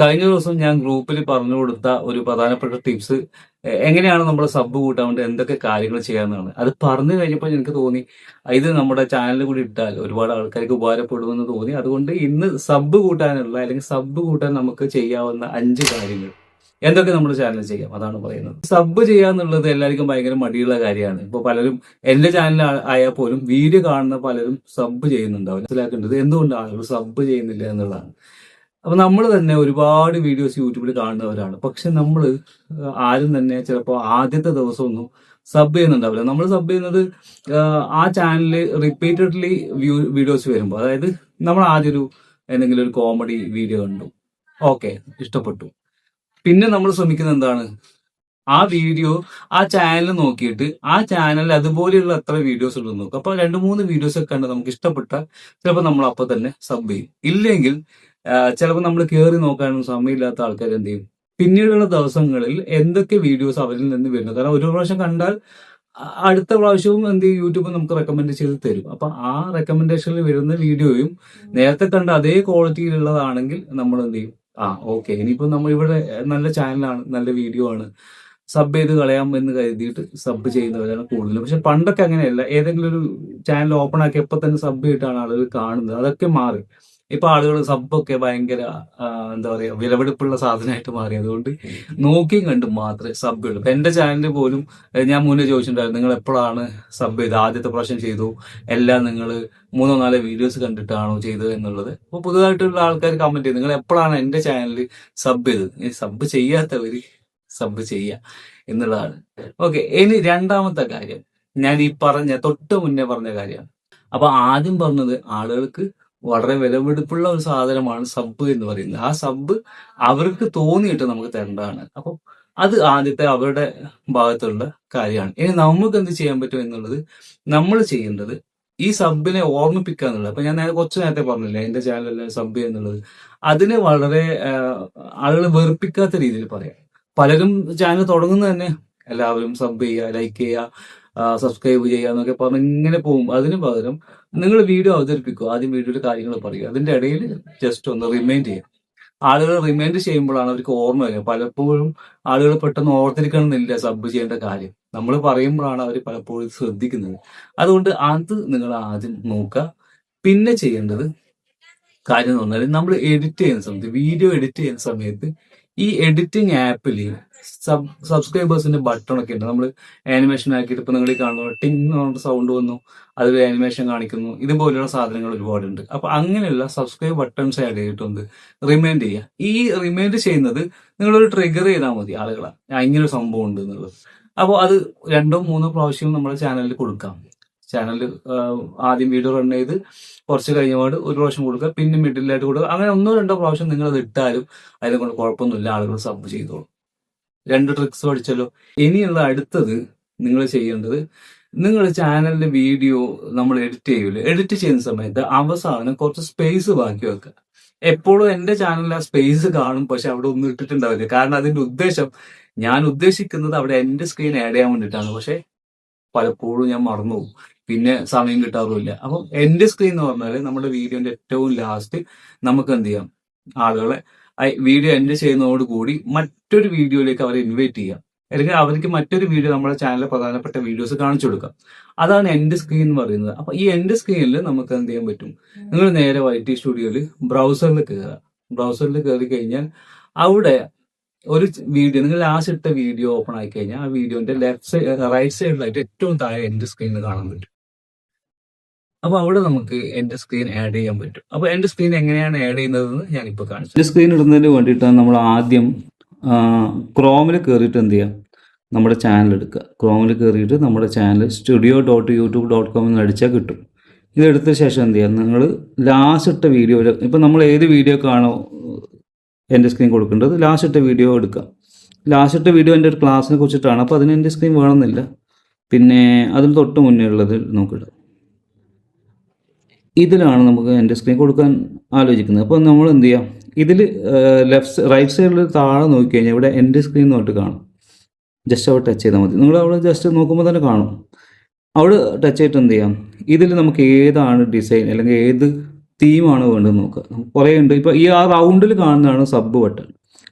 കഴിഞ്ഞ ദിവസം ഞാൻ ഗ്രൂപ്പിൽ പറഞ്ഞു കൊടുത്ത ഒരു പ്രധാനപ്പെട്ട ടിപ്സ് എങ്ങനെയാണ് നമ്മൾ സബ് കൂട്ടാൻ വേണ്ടി എന്തൊക്കെ കാര്യങ്ങൾ ചെയ്യാമെന്നാണ്. അത് പറഞ്ഞു കഴിഞ്ഞപ്പോൾ എനിക്ക് തോന്നി ഇത് നമ്മുടെ ചാനലിൽ കൂടി ഇട്ടാൽ ഒരുപാട് ആൾക്കാർക്ക് ഉപകാരപ്പെടുമെന്ന് തോന്നി. അതുകൊണ്ട് ഇന്ന് സബ് കൂട്ടാനുള്ള അല്ലെങ്കിൽ സബ് കൂട്ടാൻ നമുക്ക് ചെയ്യാവുന്ന 5 കാര്യങ്ങൾ എന്തൊക്കെ നമ്മുടെ ചാനലിൽ ചെയ്യാം അതാണ് പറയുന്നത്. സബ് ചെയ്യാന്നുള്ളത് എല്ലാവർക്കും ഭയങ്കര മടിയുള്ള കാര്യമാണ്. ഇപ്പൊ പലരും എന്റെ ചാനൽ ആയാൽ പോലും വീഡിയോ കാണുന്ന പലരും സബ് ചെയ്യുന്നുണ്ടാവും. മനസ്സിലാക്കേണ്ടത് എന്തുകൊണ്ട് ആളുകൾ സബ് ചെയ്യുന്നില്ല എന്നുള്ളതാണ്. അപ്പൊ നമ്മൾ തന്നെ ഒരുപാട് വീഡിയോസ് യൂട്യൂബിൽ കാണുന്നവരാണ്. പക്ഷെ നമ്മൾ ആരും തന്നെ ചിലപ്പോൾ ആദ്യത്തെ ദിവസമൊന്നും സബ് ചെയ്യുന്നുണ്ടാവില്ല. നമ്മൾ സബ് ചെയ്യുന്നത് ആ ചാനലിൽ റിപ്പീറ്റഡ്ലി വീഡിയോസ് വരുമ്പോൾ, അതായത് നമ്മൾ ആദ്യം എന്തെങ്കിലും ഒരു കോമഡി വീഡിയോ കണ്ടു, ഓക്കെ, ഇഷ്ടപ്പെട്ടു. പിന്നെ നമ്മൾ ശ്രമിക്കുന്നത് എന്താണ്, ആ വീഡിയോ ആ ചാനൽ നോക്കിയിട്ട് ആ ചാനലിൽ അതുപോലെയുള്ള എത്ര വീഡിയോസ് ഉണ്ടെന്ന് നോക്കും. അപ്പൊ 2-3 വീഡിയോസ് ഒക്കെ കണ്ട് നമുക്ക് ഇഷ്ടപ്പെട്ട ചിലപ്പോൾ നമ്മൾ അപ്പൊ തന്നെ സബ് ചെയ്യും. ഇല്ലെങ്കിൽ ചിലപ്പോൾ നമ്മൾ കയറി നോക്കാനൊന്നും സമയമില്ലാത്ത ആൾക്കാർ എന്ത് ചെയ്യും, പിന്നീടുള്ള ദിവസങ്ങളിൽ എന്തൊക്കെ വീഡിയോസ് അവരിൽ നിന്ന് വരുന്നു. കാരണം ഒരു പ്രാവശ്യം കണ്ടാൽ അടുത്ത പ്രാവശ്യവും എന്ത് ചെയ്യും, യൂട്യൂബ് നമുക്ക് റെക്കമെൻഡ് ചെയ്ത് തരും. അപ്പൊ ആ റെക്കമെൻഡേഷനിൽ വരുന്ന വീഡിയോയും നേരത്തെ കണ്ട അതേ ക്വാളിറ്റിയിലുള്ളതാണെങ്കിൽ നമ്മൾ എന്ത് ചെയ്യും, ഓക്കെ, ഇനിയിപ്പോ നമ്മൾ ഇവിടെ നല്ല ചാനലാണ്, നല്ല വീഡിയോ ആണ്, സബ് ചെയ്ത് കളയാം എന്ന് കരുതിയിട്ട് സബ് ചെയ്യുന്നവരാണ് കൂടുതലും. പക്ഷെ പണ്ടൊക്കെ അങ്ങനെയല്ല. ഏതെങ്കിലും ഒരു ചാനൽ ഓപ്പൺ ആക്കി എപ്പോൾ തന്നെ സബ് ചെയ്തിട്ടാണ് ആളുകൾ കാണുന്നത്. അതൊക്കെ മാറി. ഇപ്പൊ ആളുകൾ സബ്ബൊക്കെ ഭയങ്കര എന്താ പറയാ, വിലപിടിപ്പുള്ള സാധനമായിട്ട് മാറി. അതുകൊണ്ട് നോക്കിയും കണ്ടും മാത്രമേ സബ് ഇടും. എന്റെ ചാനലിൽ പോലും ഞാൻ മുന്നേ ചോദിച്ചിട്ടുണ്ടായിരുന്നു, നിങ്ങൾ എപ്പോഴാണ് സബ് ചെയ്ത്, ആദ്യത്തെ പ്രാവശ്യം ചെയ്തു, എല്ലാം നിങ്ങൾ 3-4 വീഡിയോസ് കണ്ടിട്ടാണോ ചെയ്തത് എന്നുള്ളത്. അപ്പൊ പുതുതായിട്ടുള്ള ആൾക്കാർ കമന്റ് ചെയ്തു, നിങ്ങൾ എപ്പോഴാണ് എന്റെ ചാനലിൽ സബ് ചെയ്തത്. ഈ സബ് ചെയ്യാത്തവര് സബ് ചെയ്യുക എന്നുള്ളതാണ്. ഓക്കെ, ഇനി രണ്ടാമത്തെ കാര്യം ഞാൻ ഈ തൊട്ട് മുന്നേ പറഞ്ഞ കാര്യമാണ്. അപ്പൊ ആദ്യം പറഞ്ഞത് ആളുകൾക്ക് വളരെ വിലപിടിപ്പുള്ള ഒരു സാധനമാണ് സബ് എന്ന് പറയുന്നത്. ആ സബ് അവർക്ക് തോന്നിയിട്ട് നമുക്ക് തരേണ്ടതാണ്. അപ്പം അത് ആദ്യത്തെ അവരുടെ ഭാഗത്തുള്ള കാര്യമാണ്. ഇനി നമുക്ക് എന്ത് ചെയ്യാൻ പറ്റും എന്നുള്ളത്, നമ്മൾ ചെയ്യേണ്ടത് ഈ സബിനെ ഓർമ്മിപ്പിക്കുക എന്നുള്ളത്. അപ്പൊ ഞാൻ കുറച്ച് നേരത്തെ പറഞ്ഞില്ലേ എന്റെ ചാനലിൽ സബ് ചെയ്യുന്നുള്ളത്, അതിനെ വളരെ ആളുകൾ വെറുപ്പിക്കാത്ത രീതിയിൽ പറയാം. പലരും ചാനൽ തുടങ്ങുന്നത് തന്നെ എല്ലാവരും സബ് ചെയ്യുക, ലൈക്ക് ചെയ്യുക, സബ്സ്ക്രൈബ് ചെയ്യുക എന്നൊക്കെ പറഞ്ഞ് ഇങ്ങനെ പോകും. അതിന് പകരം നിങ്ങൾ വീഡിയോ അവതരിപ്പിക്കുക, ആദ്യം വീഡിയോയുടെ കാര്യങ്ങൾ പറയുക, അതിന്റെ ഇടയിൽ ജസ്റ്റ് ഒന്ന് റിമൈൻഡ് ചെയ്യുക. ആളുകൾ റിമൈൻഡ് ചെയ്യുമ്പോഴാണ് അവർക്ക് ഓർമ്മ വരിക. പലപ്പോഴും ആളുകൾ പെട്ടെന്ന് ഓർത്തിരിക്കണമെന്നില്ല സബ് ചെയ്യേണ്ട കാര്യം, നമ്മൾ പറയുമ്പോഴാണ് അവർ പലപ്പോഴും ശ്രദ്ധിക്കുന്നത്. അതുകൊണ്ട് അത് നിങ്ങൾ ആദ്യം നോക്കുക. പിന്നെ ചെയ്യേണ്ടത് കാര്യം എന്ന് പറഞ്ഞാൽ, നമ്മൾ എഡിറ്റ് ചെയ്യുന്ന സമയത്ത്, വീഡിയോ എഡിറ്റ് ചെയ്യുന്ന സമയത്ത് ഈ എഡിറ്റിംഗ് ആപ്പിൽ സബ്സ്ക്രൈബേഴ്സിന്റെ ബട്ടൺ ഒക്കെ ഉണ്ട്. നമ്മൾ ആനിമേഷൻ ആക്കിയിട്ട് ഇപ്പൊ നിങ്ങൾ കാണുന്നു, ടിങ് എന്ന് പറഞ്ഞ സൗണ്ട് വന്നു, അതിൽ ആനിമേഷൻ കാണിക്കുന്നു, ഇതുപോലെയുള്ള സാധനങ്ങൾ ഒരുപാടുണ്ട്. അപ്പൊ അങ്ങനെയുള്ള സബ്സ്ക്രൈബ് ബട്ടൺസ് ആഡ് ചെയ്തിട്ടുണ്ട് റിമൈൻഡ് ചെയ്യുക. ഈ റിമൈൻഡ് ചെയ്യുന്നത് നിങ്ങളൊരു ട്രിഗർ ചെയ്താൽ മതി ആളുകളെ, ഇങ്ങനൊരു സംഭവം ഉണ്ട് എന്നുള്ളത്. അപ്പോൾ അത് 2-3 പ്രാവശ്യം നമ്മുടെ ചാനലിൽ കൊടുക്കാം. ചാനലിൽ ആദ്യം വീഡിയോ റൺ ചെയ്ത് കുറച്ച് കഴിഞ്ഞപാട് ഒരു പ്രാവശ്യം കൊടുക്കുക, പിന്നെ മിഡിലായിട്ട് കൊടുക്കുക. അങ്ങനെ 1-2 പ്രാവശ്യം നിങ്ങൾ അത് ഇട്ടാലും അതിനെ കൊണ്ട് കുഴപ്പമൊന്നുമില്ല, ആളുകൾ സബ് ചെയ്തോളൂ. 2 ട്രിക്സ് പഠിച്ചല്ലോ. ഇനിയുള്ള അടുത്തത് നിങ്ങൾ ചെയ്യേണ്ടത്, നിങ്ങൾ ചാനലിന്റെ വീഡിയോ നമ്മൾ എഡിറ്റ് ചെയ്യൂലേ, എഡിറ്റ് ചെയ്യുന്ന സമയത്ത് അവസാനം കുറച്ച് സ്പേസ് ബാക്കി വെക്കുക. എപ്പോഴും എന്റെ ചാനലിൽ ആ സ്പേസ് കാണും, പക്ഷെ അവിടെ ഒന്നും ഇട്ടിട്ടുണ്ടാവില്ല. കാരണം അതിന്റെ ഉദ്ദേശം, ഞാൻ ഉദ്ദേശിക്കുന്നത് അവിടെ എന്റെ സ്ക്രീൻ ആഡ് ചെയ്യാൻ വേണ്ടിയിട്ടാണ്. പക്ഷെ പലപ്പോഴും ഞാൻ മറന്നുപോകും, പിന്നെ സമയം കിട്ടാറുമില്ല. അപ്പം എന്റെ സ്ക്രീൻ എന്ന് പറഞ്ഞാൽ നമ്മുടെ വീഡിയോന്റെ ഏറ്റവും ലാസ്റ്റ് നമുക്ക് എന്ത് ചെയ്യാം, ആളുകളെ വീഡിയോ എൻഡ് ചെയ്യുന്നതോടുകൂടി മറ്റൊരു വീഡിയോയിലേക്ക് അവരെ ഇൻവൈറ്റ് ചെയ്യാം, അല്ലെങ്കിൽ അവർക്ക് മറ്റൊരു വീഡിയോ നമ്മുടെ ചാനലിലെ പ്രധാനപ്പെട്ട വീഡിയോസ് കാണിച്ചു കൊടുക്കാം. അതാണ് എൻഡ് സ്ക്രീൻ എന്ന് പറയുന്നത്. അപ്പൊ ഈ എൻഡ് സ്ക്രീനിൽ നമുക്ക് എന്ത് ചെയ്യാൻ പറ്റും, നിങ്ങൾ നേരെ YT സ്റ്റുഡിയോയിൽ ബ്രൗസറിൽ കയറുക. ബ്രൗസറിൽ കയറി കഴിഞ്ഞാൽ അവിടെ ഒരു വീഡിയോ, നിങ്ങൾ ലാസ്റ്റ് ഇട്ട വീഡിയോ ഓപ്പൺ ആയി കഴിഞ്ഞാൽ ആ വീഡിയോന്റെ റൈറ്റ് സൈഡിലായിട്ട് ഏറ്റവും താഴെ എൻഡ് സ്ക്രീനിൽ കാണാൻ പറ്റും. അപ്പൊ അവിടെ നമുക്ക് എന്റെ സ്ക്രീൻ ആഡ് ചെയ്യാൻ പറ്റും. അപ്പൊ എന്റെ സ്ക്രീൻ എങ്ങനെയാണ് ആഡ് ചെയ്യുന്നതെന്ന് ഞാനിപ്പോൾ കാണിച്ചു. എന്റെ സ്ക്രീൻ ഇടുന്നതിന് വേണ്ടിയിട്ടാണ് നമ്മൾ ആദ്യം ക്രോമിൽ കയറിയിട്ട് എന്ത് ചെയ്യാം, നമ്മുടെ ചാനൽ എടുക്കുക. ക്രോമിൽ കയറിയിട്ട് നമ്മുടെ ചാനൽ studio.youtube.com എന്ന് അടിച്ചാൽ കിട്ടും. ഇതെടുത്ത ശേഷം എന്ത് ചെയ്യാം, നിങ്ങൾ ലാസ്റ്റ് ഇട്ട വീഡിയോ, ഇപ്പം നമ്മൾ ഏത് വീഡിയോക്കാണോ എൻ്റെ സ്ക്രീൻ കൊടുക്കേണ്ടത്, ലാസ്റ്റ് ഇട്ട വീഡിയോ എടുക്കുക. ലാസ്റ്റ് ഇട്ട വീഡിയോ എൻ്റെ ഒരു ക്ലാസ്സിനെ കുറിച്ചിട്ടാണ്, അപ്പോൾ അതിന് എൻ്റെ സ്ക്രീൻ വേണമെന്നില്ല. പിന്നെ അതിന് തൊട്ട് മുന്നേ ഉള്ളത് നോക്കിയിടുക. ഇതിലാണ് നമുക്ക് എൻ്റെ സ്ക്രീൻ കൊടുക്കാൻ ആലോചിക്കുന്നത്. അപ്പോൾ നമ്മൾ എന്ത് ചെയ്യാം, ഇതിൽ റൈറ്റ് സൈഡിൽ താഴെ നോക്കിക്കഴിഞ്ഞാൽ ഇവിടെ എൻ്റെ സ്ക്രീൻ നോട്ട് കാണും. ജസ്റ്റ് അവിടെ ടച്ച് ചെയ്താൽ മതി. നിങ്ങൾ അവിടെ ജസ്റ്റ് നോക്കുമ്പോൾ തന്നെ കാണും. അവിടെ ടച്ച് ചെയ്തിട്ട് എന്ത് ചെയ്യാം, ഇതിൽ നമുക്ക് ഏതാണ് ഡിസൈൻ അല്ലെങ്കിൽ ഏത് തീമാണ് വേണ്ടത് നോക്കുക. കുറേ ഉണ്ട്. ഇപ്പോൾ ഈ ആ റൗണ്ടിൽ കാണുന്നതാണ് സബ് ബട്ടൺ.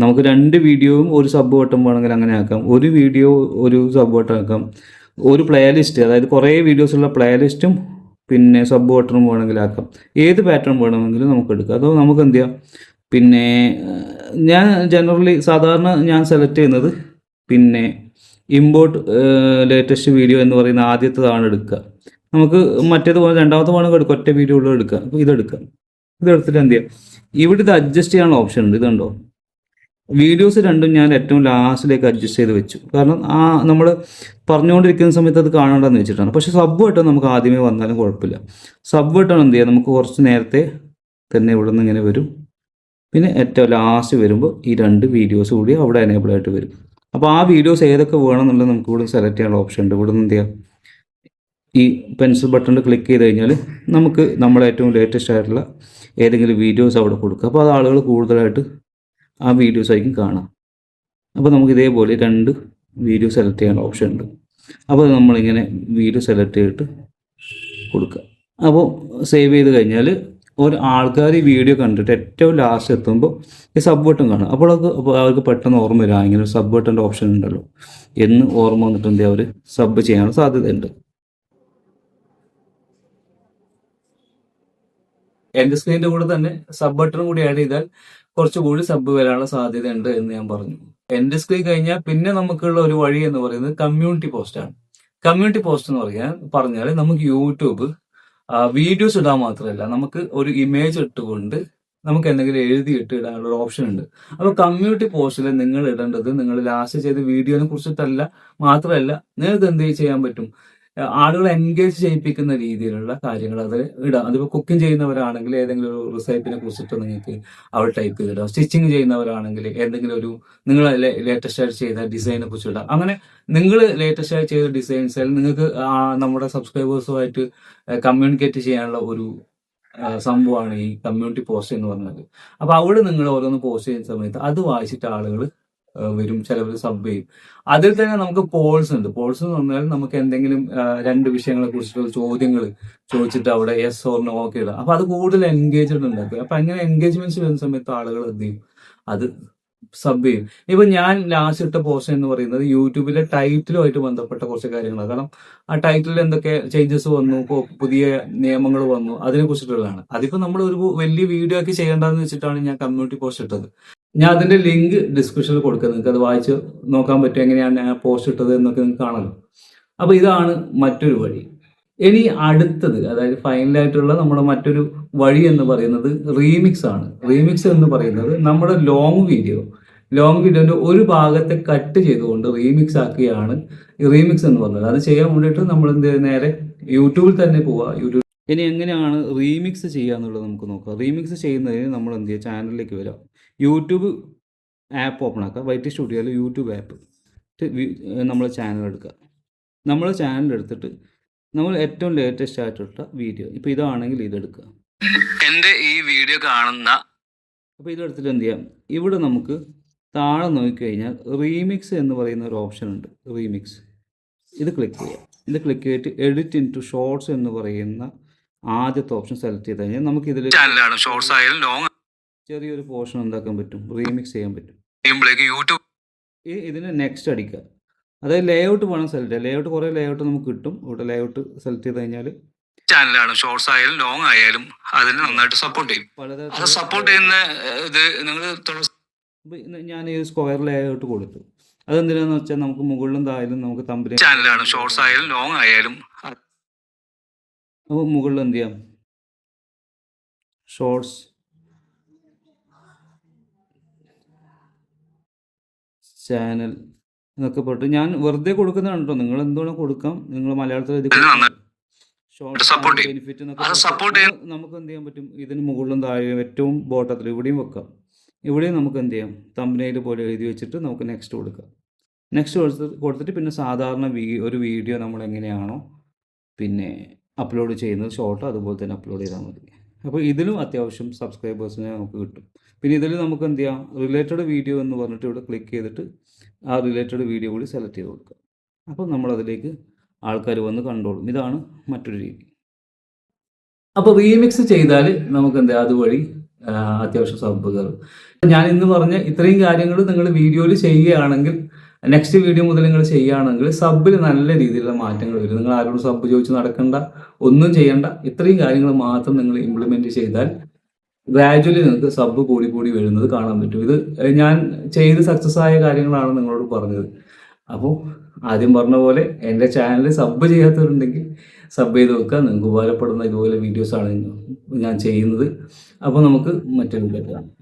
നമുക്ക് 2 വീഡിയോയും ഒരു സബ് ബട്ടൺ വേണമെങ്കിൽ അങ്ങനെ ആക്കാം. ഒരു വീഡിയോ ഒരു സബ് ബട്ടൺ ആക്കാം. ഒരു പ്ലേലിസ്റ്റ്, അതായത് കുറേ വീഡിയോസുള്ള പ്ലേലിസ്റ്റും പിന്നെ സബ് ബട്ടണും വേണമെങ്കിൽ ആക്കാം. ഏത് പാറ്റേൺ വേണമെങ്കിലും നമുക്ക് എടുക്കാം. അതോ നമുക്ക് എന്ത് ചെയ്യാം, പിന്നെ ഞാൻ ജനറലി സാധാരണ ഞാൻ സെലക്ട് ചെയ്യുന്നത് പിന്നെ ഇമ്പോർട്ട് ലേറ്റസ്റ്റ് വീഡിയോ എന്ന് പറയുന്ന ആദ്യത്തേതാണ് എടുക്കുക. നമുക്ക് മറ്റേത് പോലെ രണ്ടാമത്തെ വേണമെങ്കിൽ എടുക്കുക, ഒറ്റ വീഡിയോ ഉള്ള എടുക്കുക. അപ്പോൾ ഇതെടുക്കാം. ഇതെടുത്തിട്ട് എന്ത് ചെയ്യാം, ഇവിടെ ഇത് അഡ്ജസ്റ്റ് ചെയ്യാനുള്ള ഓപ്ഷൻ ഉണ്ട്. ഇതുണ്ടോ, വീഡിയോസ് രണ്ടും ഞാൻ ഏറ്റവും ലാസ്റ്റിലേക്ക് അഡ്ജസ്റ്റ് ചെയ്ത് വെച്ചു. കാരണം നമ്മൾ പറഞ്ഞുകൊണ്ടിരിക്കുന്ന സമയത്ത് അത് കാണണ്ടെന്ന് വെച്ചിട്ടാണ്. പക്ഷേ സബ് ബട്ടൺ നമുക്ക് ആദ്യമേ വന്നാലും കുഴപ്പമില്ല. സബ് ബട്ടൺ എന്ത് ചെയ്യാം, നമുക്ക് കുറച്ച് നേരത്തെ തന്നെ ഇവിടെ നിന്ന് ഇങ്ങനെ വരും. പിന്നെ ഏറ്റവും ലാസ്റ്റ് വരുമ്പോൾ ഈ 2 വീഡിയോസ് കൂടി അവിടെ എനേബിൾ ആയിട്ട് വരും. അപ്പോൾ ആ വീഡിയോസ് ഏതൊക്കെ വേണമെന്നുള്ളത് നമുക്ക് ഇവിടെ സെലക്ട് ചെയ്യാനുള്ള ഓപ്ഷൻ ഉണ്ട്. ഇവിടെ നിന്ന് എന്ത് ചെയ്യാം, ഈ പെൻസിൽ ബട്ടണിൽ ക്ലിക്ക് ചെയ്ത് കഴിഞ്ഞാൽ നമുക്ക് നമ്മളെ ഏറ്റവും ലേറ്റസ്റ്റ് ആയിട്ടുള്ള ഏതെങ്കിലും വീഡിയോസ് അവിടെ കൊടുക്കുക. അപ്പോൾ അത് ആളുകൾ കൂടുതലായിട്ട് ആ വീഡിയോസ് ആയിരിക്കും കാണാം. അപ്പോൾ നമുക്ക് ഇതേപോലെ 2 വീഡിയോ സെലക്ട് ചെയ്യാനുള്ള ഓപ്ഷൻ ഉണ്ട്. അപ്പോൾ നമ്മളിങ്ങനെ വീഡിയോ സെലക്ട് ചെയ്തിട്ട് കൊടുക്കുക. അപ്പോൾ സേവ് ചെയ്ത് കഴിഞ്ഞാൽ ഒരു ആൾക്കാർ ഈ വീഡിയോ കണ്ടിട്ട് ഏറ്റവും ലാസ്റ്റ് എത്തുമ്പോൾ ഈ സബ് ബട്ടൺ കാണും. അപ്പോൾ അവർക്ക് പെട്ടെന്ന് ഓർമ്മ വരിക, ഇങ്ങനെ ഒരു സബ് ബട്ടൻ്റെ ഓപ്ഷൻ ഉണ്ടല്ലോ എന്ന് ഓർമ്മ വന്നിട്ടുണ്ട്, അവർ സബ് ചെയ്യാനുള്ള സാധ്യതയുണ്ട്. എൻ്റെ സ്ക്രീനിൻ്റെ കൂടെ തന്നെ സബ് ബട്ടൺ കൂടി ആഡ് ചെയ്താൽ കുറച്ചുകൂടി സബ് വരാനുള്ള സാധ്യതയുണ്ട് എന്ന് ഞാൻ പറഞ്ഞു. എൻ്റെ സ്ക്രീൻ കഴിഞ്ഞാൽ പിന്നെ നമുക്കുള്ള ഒരു വഴി എന്ന് പറയുന്നത് കമ്മ്യൂണിറ്റി പോസ്റ്റാണ്. കമ്മ്യൂണിറ്റി പോസ്റ്റ് എന്ന് പറഞ്ഞാൽ നമുക്ക് യൂട്യൂബ് വീഡിയോസ് ഇടാൻ മാത്രമല്ല, നമുക്ക് ഒരു ഇമേജ് ഇട്ടുകൊണ്ട് നമുക്ക് എന്തെങ്കിലും എഴുതിയിട്ട് ഇടാനുള്ള ഒരു ഓപ്ഷൻ ഉണ്ട്. അപ്പോൾ കമ്മ്യൂണിറ്റി പോസ്റ്റിൽ നിങ്ങൾ ഇടേണ്ടത് നിങ്ങൾ ലാസ്റ്റ് ചെയ്ത വീഡിയോനെ കുറിച്ചിട്ടല്ല, മാത്രമല്ല നിങ്ങൾക്ക് എന്ത് ചെയ്യാൻ പറ്റും, ആളുകളെ എൻഗേജ് ചെയ്യിപ്പിക്കുന്ന രീതിയിലുള്ള കാര്യങ്ങൾ അത് ഇടാം. അതിപ്പോൾ കുക്കിംഗ് ചെയ്യുന്നവരാണെങ്കിൽ ഏതെങ്കിലും ഒരു റെസിപ്പിനെ കുറിച്ചിട്ട് നിങ്ങൾക്ക് അവിടെ ടൈപ്പ് ചെയ്തിടാം. സ്റ്റിച്ചിങ് ചെയ്യുന്നവരാണെങ്കിൽ എന്തെങ്കിലും ഒരു നിങ്ങൾ ലേറ്റസ്റ്റ് ആയിട്ട് ചെയ്ത ഡിസൈനെ കുറിച്ച് ഇടാം. അങ്ങനെ നിങ്ങൾ ലേറ്റസ്റ്റ് ആയിട്ട് ചെയ്ത ഡിസൈൻസ് നിങ്ങൾക്ക് നമ്മുടെ സബ്സ്ക്രൈബേഴ്സുമായിട്ട് കമ്മ്യൂണിക്കേറ്റ് ചെയ്യാനുള്ള ഒരു സംഭവമാണ് ഈ കമ്മ്യൂണിറ്റി പോസ്റ്റ് എന്ന് പറഞ്ഞത്. അപ്പോൾ അവിടെ നിങ്ങൾ ഓരോന്ന് പോസ്റ്റ് ചെയ്യുന്ന സമയത്ത് അത് വായിച്ചിട്ട് ആളുകൾ വരും, ചിലവർ സബ് ചെയ്യും. അതിൽ തന്നെ നമുക്ക് പോൾസ് ഉണ്ട്. പോൾസ് എന്ന് പറഞ്ഞാൽ നമുക്ക് എന്തെങ്കിലും 2 വിഷയങ്ങളെ കുറിച്ചിട്ടുള്ള ചോദ്യങ്ങൾ ചോദിച്ചിട്ട് അവിടെ യെസ് ഓർ നോ ഒക്കെ ഇടാം. അപ്പൊ അത് കൂടുതൽ എൻഗേജ്ഡ് ഉണ്ടാക്കുക. അപ്പൊ അങ്ങനെ എൻഗേജ്മെന്റ്സ് വരുന്ന സമയത്ത് ആളുകൾ എന്ത് ചെയ്യും, അത് സബ് ചെയ്യും. ഇപ്പൊ ഞാൻ ലാസ്റ്റ് ഇട്ട പോസ്റ്റ് എന്ന് പറയുന്നത് യൂട്യൂബിലെ ടൈറ്റിലുമായിട്ട് ബന്ധപ്പെട്ട കുറച്ച് കാര്യങ്ങളാണ്. കാരണം ആ ടൈറ്റിലിൽ എന്തൊക്കെ ചേഞ്ചസ് വന്നു, പുതിയ നിയമങ്ങൾ വന്നു, അതിനെ കുറിച്ചിട്ടുള്ളതാണ്. അതിപ്പോ നമ്മൾ ഒരു വലിയ വീഡിയോ ആക്കി ചെയ്യേണ്ടതെന്ന് വെച്ചിട്ടാണ് ഞാൻ കമ്മ്യൂണിറ്റി പോസ്റ്റ് ഇട്ടത്. ഞാൻ അതിന്റെ ലിങ്ക് ഡിസ്ക്രിപ്ഷനിൽ കൊടുക്കുക, നിങ്ങൾക്ക് അത് വായിച്ച് നോക്കാൻ പറ്റും എങ്ങനെയാണ് ഞാൻ പോസ്റ്റ് ഇട്ടത് എന്നൊക്കെ നിങ്ങൾക്ക് കാണാമല്ലോ. അപ്പൊ ഇതാണ് മറ്റൊരു വഴി. ഇനി അടുത്തത്, അതായത് ഫൈനലായിട്ടുള്ള നമ്മുടെ മറ്റൊരു വഴി എന്ന് പറയുന്നത് റീമിക്സ് ആണ്. റീമിക്സ് എന്ന് പറയുന്നത് നമ്മുടെ ലോങ് വീഡിയോന്റെ ഒരു ഭാഗത്തെ കട്ട് ചെയ്തുകൊണ്ട് റീമിക്സ് ആക്കിയാണ് ഈ റീമിക്സ് എന്ന് പറയുന്നത്. അത് ചെയ്യാൻ വേണ്ടിയിട്ട് നമ്മൾ എന്ത് നേരെ യൂട്യൂബിൽ തന്നെ പോവുക. ഇനി എങ്ങനെയാണ് റീമിക്സ് ചെയ്യുക എന്നുള്ളത് നമുക്ക് നോക്കാം. റീമിക്സ് ചെയ്യുന്നതിന് നമ്മൾ എന്ത് ചെയ്യുക, ചാനലിലേക്ക് വരാം. യൂട്യൂബ് ആപ്പ് ഓപ്പൺ ആക്കുക. വൈറ്റി സ്റ്റുഡിയോയിൽ യൂട്യൂബ് ആപ്പ് നമ്മൾ ചാനൽ എടുക്കുക. നമ്മൾ ചാനൽ എടുത്തിട്ട് നമ്മൾ ഏറ്റവും ലേറ്റസ്റ്റ് ആയിട്ടുള്ള വീഡിയോ, ഇപ്പോൾ ഇതാണെങ്കിൽ ഇതെടുക്കുക. എൻ്റെ ഈ വീഡിയോ കാണുന്ന, അപ്പോൾ ഇതെടുത്തിട്ട് എന്ത് ചെയ്യാം, ഇവിടെ നമുക്ക് താഴെ നോക്കിക്കഴിഞ്ഞാൽ റീമിക്സ് എന്ന് പറയുന്ന ഒരു ഓപ്ഷൻ ഉണ്ട്. റീമിക്സ് ഇത് ക്ലിക്ക് ചെയ്യാം. ഇത് ക്ലിക്ക് ചെയ്തിട്ട് എഡിറ്റ് ഇൻ ടു ഷോർട്സ് എന്ന് പറയുന്ന ആദ്യത്തെ ഓപ്ഷൻ സെലക്ട് ചെയ്ത് കഴിഞ്ഞാൽ നമുക്ക് ഇതിൽ ചാനലാണ് ഷോർട്സ് ആയാലും ലോങ് ചെറിയൊരു പോർഷൻ എന്താക്കാൻ പറ്റും, റീമിക്സ് ചെയ്യാൻ പറ്റും. യൂട്യൂബ് ഇതിന് നെക്സ്റ്റ് അടിക്കുക. അതായത് ലേഔട്ട് വേണം സെലക്ട് ചെയ്യാം. ലേഔട്ട് കുറേ ലേഔട്ട് നമുക്ക് കിട്ടും. ഇവിടെ ലേഔട്ട് സെലക്ട് ചെയ്ത് കഴിഞ്ഞാൽ ചാനലാണ് ഷോർട്സ് ആയാലും ലോങ് ആയാലും അതിന് നന്നായിട്ട് സപ്പോർട്ട് ചെയ്യും. പലതരത്തിൽ സപ്പോർട്ട് ചെയ്യുന്ന ഇത് നിങ്ങൾ ഞാൻ ഈ സ്ക്വയർ ലേഔട്ട് കൊടുത്തു. അതെന്തിനാന്ന് വെച്ചാൽ നമുക്ക് മുകളിലും താഴെയും നമുക്ക് തമ്പിൽ ചാനലാണ് ഷോർട്സ് ആയാലും ലോങ് ആയാലും, അപ്പോൾ മുകളിൽ എന്ത് ചെയ്യാം, ഷോർട്സ് ചാനൽ എന്നൊക്കെ പോയിട്ട് ഞാൻ വെറുതെ കൊടുക്കുന്നതാണ് കേട്ടോ. നിങ്ങൾ എന്തുവേണം കൊടുക്കാം, നിങ്ങൾ മലയാളത്തിൽ ബെനിഫിറ്റ് എന്നൊക്കെ നമുക്ക് എന്ത് ചെയ്യാൻ പറ്റും, ഇതിന് മുകളിലും താഴെയും ഏറ്റവും ബോട്ടത്തിൽ ഇവിടെയും വെക്കാം. ഇവിടെയും നമുക്ക് എന്ത് ചെയ്യാം, തമ്പനയിൽ പോലെ എഴുതി വെച്ചിട്ട് നമുക്ക് നെക്സ്റ്റ് കൊടുക്കാം. നെക്സ്റ്റ് കൊടുത്തിട്ട് പിന്നെ സാധാരണ ഒരു വീഡിയോ നമ്മൾ എങ്ങനെയാണോ പിന്നെ അപ്ലോഡ് ചെയ്യുന്നത് ഷോർട്ട്, അതുപോലെ തന്നെ അപ്ലോഡ് ചെയ്താൽ മതി. അപ്പോൾ ഇതിലും അത്യാവശ്യം സബ്സ്ക്രൈബേഴ്സിനെ നമുക്ക് കിട്ടും. പിന്നെ ഇതിൽ നമുക്ക് എന്ത് ചെയ്യാം, റിലേറ്റഡ് വീഡിയോ എന്ന് പറഞ്ഞിട്ട് ഇവിടെ ക്ലിക്ക് ചെയ്തിട്ട് ആ റിലേറ്റഡ് വീഡിയോ കൂടി സെലക്ട് ചെയ്ത് കൊടുക്കുക. അപ്പോൾ നമ്മളതിലേക്ക് ആൾക്കാർ വന്ന് കണ്ടോളും. ഇതാണ് മറ്റൊരു രീതി. അപ്പോൾ റീമിക്സ് ചെയ്താൽ നമുക്ക് എന്താ അതുവഴി ആ, അത്യാവശ്യം സബ് കയറും. ഞാൻ ഇന്ന് പറഞ്ഞ ഇത്രയും കാര്യങ്ങൾ നിങ്ങൾ വീഡിയോയിൽ ചെയ്യുകയാണെങ്കിൽ, നെക്സ്റ്റ് വീഡിയോ മുതൽ നിങ്ങൾ ചെയ്യുകയാണെങ്കിൽ സബിൽ നല്ല രീതിയിലുള്ള മാറ്റങ്ങൾ വരും. നിങ്ങൾ ആരോടും സബ് ചോദിച്ച് നടക്കണ്ട, ഒന്നും ചെയ്യണ്ട. ഇത്രയും കാര്യങ്ങൾ മാത്രം നിങ്ങൾ ഇംപ്ലിമെന്റ് ചെയ്താൽ ഗ്രാജുവലി നിങ്ങൾക്ക് സബ് കൂടി കൂടി വരുന്നത് കാണാൻ പറ്റും. ഇത് ഞാൻ ചെയ്ത് സക്സസ് ആയ കാര്യങ്ങളാണ് നിങ്ങളോട് പറഞ്ഞത്. അപ്പോൾ ആദ്യം പറഞ്ഞ പോലെ എൻ്റെ ചാനൽ സബ് ചെയ്യാത്തവരുണ്ടെങ്കിൽ സബ് ചെയ്ത് വെക്കുക. നിങ്ങൾക്ക് ഉപകാരപ്പെടുന്ന ഇതുപോലെ വീഡിയോസാണ് ഞാൻ ചെയ്യുന്നത്. അപ്പോൾ നമുക്ക് മറ്റൊരു വീഡിയോ കാണാം.